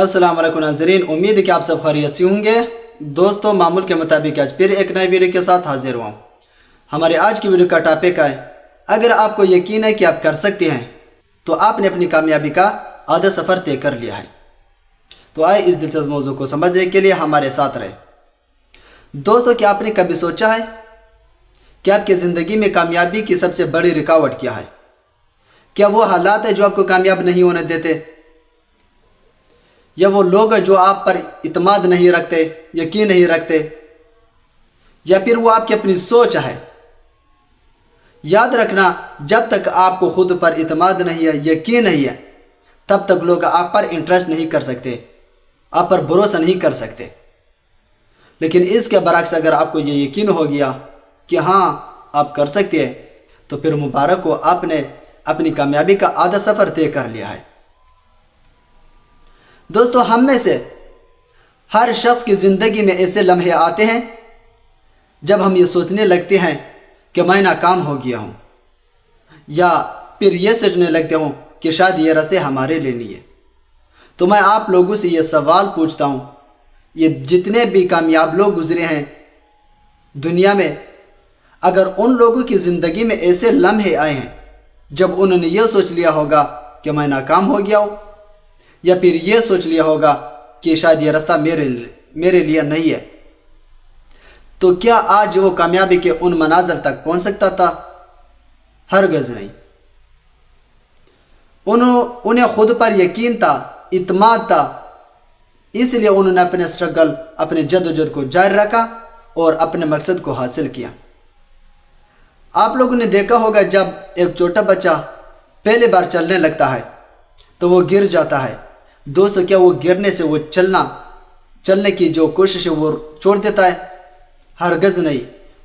अस्सलाम वालेकुम नाज़रीन, उम्मीद है कि आप सब खैरियत से होंगे। दोस्तों, मामूल के मुताबिक आज फिर एक नई वीडियो के साथ हाजिर हुआ। हमारे आज की वीडियो का टॉपिक है, अगर आपको यकीन है कि आप कर सकते हैं तो आपने अपनी कामयाबी का आधा सफ़र तय कर लिया है। तो आए इस दिलचस्प मौजू को समझने के लिए हमारे साथ रहे। दोस्तों, क्या आपने कभी सोचा है कि आपकी ज़िंदगी में कामयाबी की सबसे बड़ी रुकावट क्या है? क्या वो हालात है जो आपको कामयाब नहीं होने देते, या वो लोग जो आप पर इत्मीनान नहीं रखते, यकीन नहीं रखते, या फिर वो आपकी अपनी सोच है? याद रखना, जब तक आपको खुद पर इत्मीनान नहीं है, यकीन नहीं है, तब तक लोग आप पर इंटरेस्ट नहीं कर सकते, आप पर भरोसा नहीं कर सकते। लेकिन इसके बरक्स अगर आपको ये यकीन हो गया कि हाँ आप कर सकते हैं, तो फिर मुबारक हो, आपने अपनी कामयाबी का आधा सफ़र तय कर लिया है। दोस्तों, हम में से हर शख्स की ज़िंदगी में ऐसे लम्हे आते हैं जब हम ये सोचने लगते हैं कि मैं नाकाम हो गया हूँ, या फिर ये सोचने लगते हूँ कि शायद ये रास्ते हमारे लिए नहीं है। तो मैं आप लोगों से ये सवाल पूछता हूँ, ये जितने भी कामयाब लोग गुजरे हैं दुनिया में, अगर उन लोगों की ज़िंदगी में ऐसे लम्हे आए हैं जब उन्होंने ये सोच लिया होगा कि मैं नाकाम हो गया हूँ, या फिर ये सोच लिया होगा कि शायद ये रास्ता मेरे लिए नहीं है, तो क्या आज वो कामयाबी के उन मनाजिल तक पहुंच सकता था? हरगिज़ नहीं। उन्हें खुद पर यकीन था, इत्मीनान था, इसलिए उन्होंने अपने स्ट्रगल, अपने जद्दोजहद को जारी रखा और अपने मकसद को हासिल किया। आप लोगों ने देखा होगा, जब एक छोटा बच्चा पहली बार चलने लगता है तो वो गिर जाता है। दोस्तों, क्या वो गिरने से वो चलने की जो कोशिश है वो छोड़ देता है? हरगिज़ नहीं।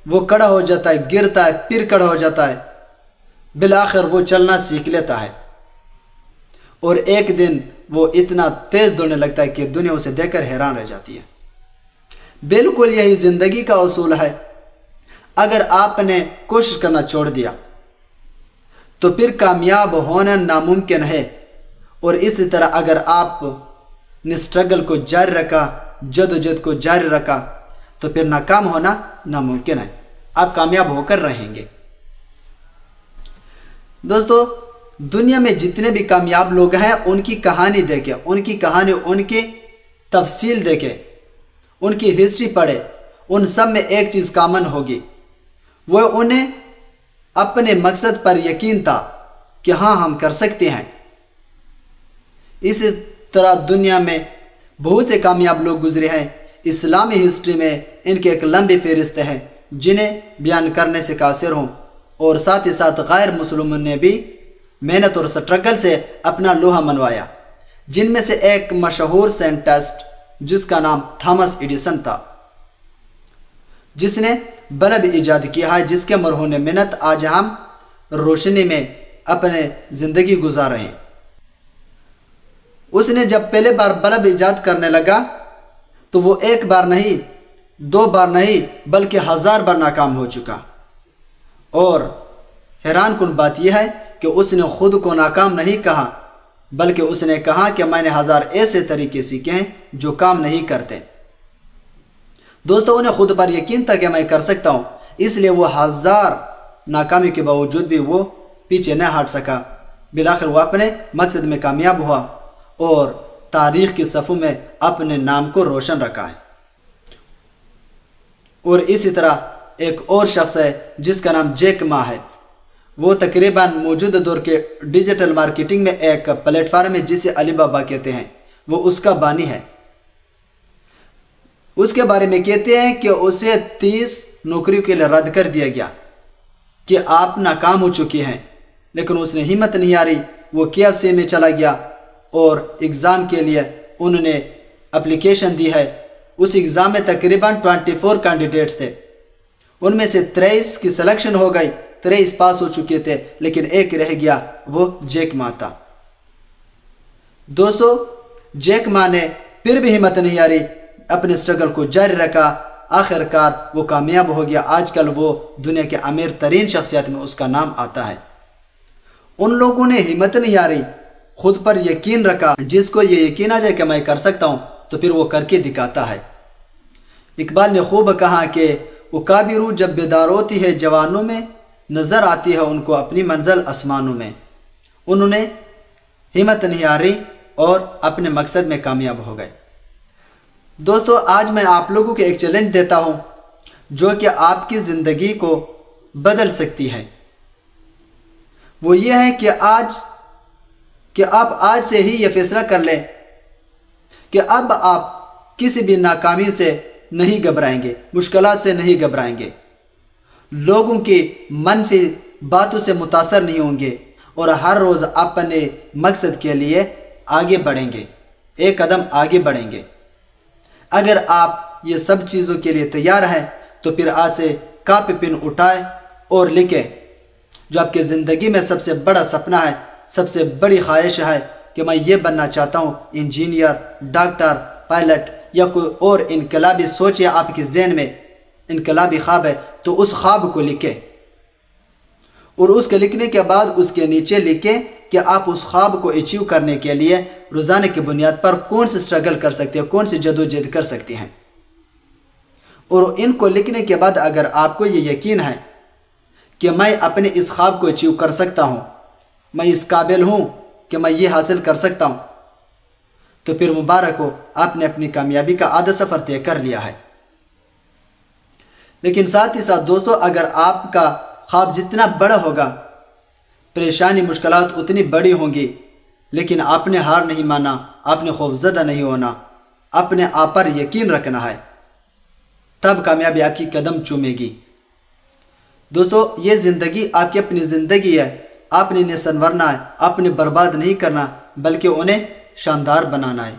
वो खड़ा हो जाता है, गिरता है, फिर खड़ा हो जाता है, बिलाखिर वो चलना सीख लेता है, और एक दिन वो इतना तेज़ दौड़ने लगता है कि दुनिया उसे देखकर हैरान रह जाती है। बिल्कुल यही ज़िंदगी का उसूल है। अगर आपने कोशिश करना छोड़ दिया तो फिर कामयाब होना नामुमकिन है, और इसी तरह अगर आपने स्ट्रगल को जारी रखा, जद्दोजहद को जारी रखा, तो फिर नाकाम होना नामुमकिन है। आप कामयाब होकर रहेंगे। दोस्तों, दुनिया में जितने भी कामयाब लोग हैं, उनकी कहानी देखें, उनकी तफसील देखें, उनकी हिस्ट्री पढ़े, उन सब में एक चीज़ कॉमन होगी, वो उन्हें अपने मकसद पर यकीन था कि हाँ हम कर सकते हैं। इसी तरह दुनिया में बहुत से कामयाब लोग गुजरे हैं। इस्लामी हिस्ट्री में इनके एक लंबी फहरिस्त है जिन्हें बयान करने से कासिर हूँ, और साथ ही साथ गैर मुसलमानों ने भी मेहनत और स्ट्रगल से अपना लोहा मनवाया। जिनमें से एक मशहूर साइंटिस्ट जिसका नाम थॉमस एडिसन था, जिसने बल्ब इजाद किया है, जिसके मरहून मेहनत आज हम रोशनी में अपने ज़िंदगी गुजार रहे हैं। उसने जब पहले बार बल्ब इजाद करने लगा तो वो एक बार नहीं, दो बार नहीं, बल्कि 1000 बार नाकाम हो चुका। और हैरान कुन बात यह है कि उसने खुद को नाकाम नहीं कहा, बल्कि उसने कहा कि मैंने 1000 ऐसे तरीके सीखे हैं जो काम नहीं करते। दोस्तों, उन्हें खुद पर यकीन था कि मैं कर सकता हूँ, इसलिए वो 1000 नाकामी के बावजूद भी वो पीछे न हट सका। बिलाखिर वो अपने मकसद में कामयाब हुआ और तारीख़ के सफ़ों में अपने नाम को रोशन रखा है। और इसी तरह एक और शख्स है जिसका नाम जैक मा है। वो तकरीबन मौजूदा दौर के डिजिटल मार्केटिंग में एक प्लेटफार्म है जिसे अलीबाबा कहते हैं, वो उसका बानी है। उसके बारे में कहते हैं कि उसे 30 नौकरियों के लिए रद्द कर दिया गया कि आप नाकाम हो चुके हैं, लेकिन उसने हिम्मत नहीं हारी। वो KFC में चला गया और एग्ज़ाम के लिए उन्होंने एप्लीकेशन दी है। उस एग्ज़ाम में तकरीबन 24 कैंडिडेट्स थे, उनमें से 23 की सिलेक्शन हो गई, 23 पास हो चुके थे, लेकिन एक रह गया, वो जैक मा था। दोस्तों, जैक मा ने फिर भी हिम्मत नहीं हारी, अपने स्ट्रगल को जारी रखा, आखिरकार वो कामयाब हो गया। आजकल वो दुनिया के अमीर तरीन शख्सियत में उसका नाम आता है। उन लोगों ने हिम्मत नहीं हारी, خود پر یقین رکھا۔ جس کو یہ یقین آ جائے کہ میں کر سکتا ہوں تو پھر وہ کر کے دکھاتا ہے۔ اقبال نے خوب کہا کہ اکابرو جب بیدار ہوتی ہے جوانوں میں، نظر آتی ہے ان کو اپنی منزل آسمانوں میں۔ انہوں نے ہمت نہیں ہاری اور اپنے مقصد میں کامیاب ہو گئے۔ دوستو، آج میں آپ لوگوں کو ایک چیلنج دیتا ہوں جو کہ آپ کی زندگی کو بدل سکتی ہے۔ وہ یہ ہے کہ آپ آج سے ہی یہ فیصلہ کر لیں کہ اب آپ کسی بھی ناکامی سے نہیں گھبرائیں گے، مشکلات سے نہیں گھبرائیں گے، لوگوں کی منفی باتوں سے متاثر نہیں ہوں گے، اور ہر روز اپنے مقصد کے لیے آگے بڑھیں گے، ایک قدم آگے بڑھیں گے۔ اگر آپ یہ سب چیزوں کے لیے تیار ہیں تو پھر آج سے کاپی پن اٹھائیں اور لکھیں جو آپ کی زندگی میں سب سے بڑا سپنا ہے، سب سے بڑی خواہش ہے کہ میں یہ بننا چاہتا ہوں، انجینئر، ڈاکٹر، پائلٹ یا کوئی اور انقلابی سوچ ہے آپ کے ذہن میں، انقلابی خواب ہے، تو اس خواب کو لکھیں، اور اس کے لکھنے کے بعد اس کے نیچے لکھیں کہ آپ اس خواب کو اچیو کرنے کے لیے روزانہ کی بنیاد پر کون سی اسٹرگل کر سکتے ہیں، کون سی جدوجہد کر سکتے ہیں۔ اور ان کو لکھنے کے بعد اگر آپ کو یہ یقین ہے کہ میں اپنے اس خواب کو اچیو کر سکتا ہوں، میں اس قابل ہوں کہ میں یہ حاصل کر سکتا ہوں، تو پھر مبارک ہو، آپ نے اپنی کامیابی کا آدھا سفر طے کر لیا ہے۔ لیکن ساتھ ہی ساتھ دوستو، اگر آپ کا خواب جتنا بڑا ہوگا، پریشانی مشکلات اتنی بڑی ہوں گی، لیکن آپ نے ہار نہیں مانا، آپ نے خوف زدہ نہیں ہونا، اپنے آپ پر یقین رکھنا ہے، تب کامیابی آپ کی قدم چومے گی۔ دوستو، یہ زندگی آپ کی اپنی زندگی ہے، آپ نے انہیں سنورنا ہے، آپ نے برباد نہیں کرنا بلکہ انہیں شاندار بنانا ہے۔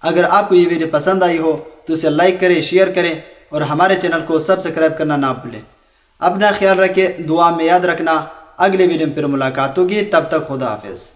اگر آپ کو یہ ویڈیو پسند آئی ہو تو اسے لائک کریں، شیئر کریں اور ہمارے چینل کو سبسکرائب کرنا نہ بھولیں۔ اپنا خیال رکھیں، دعا میں یاد رکھنا۔ اگلے ویڈیو میں پھر ملاقات ہوگی، تب تک خدا حافظ۔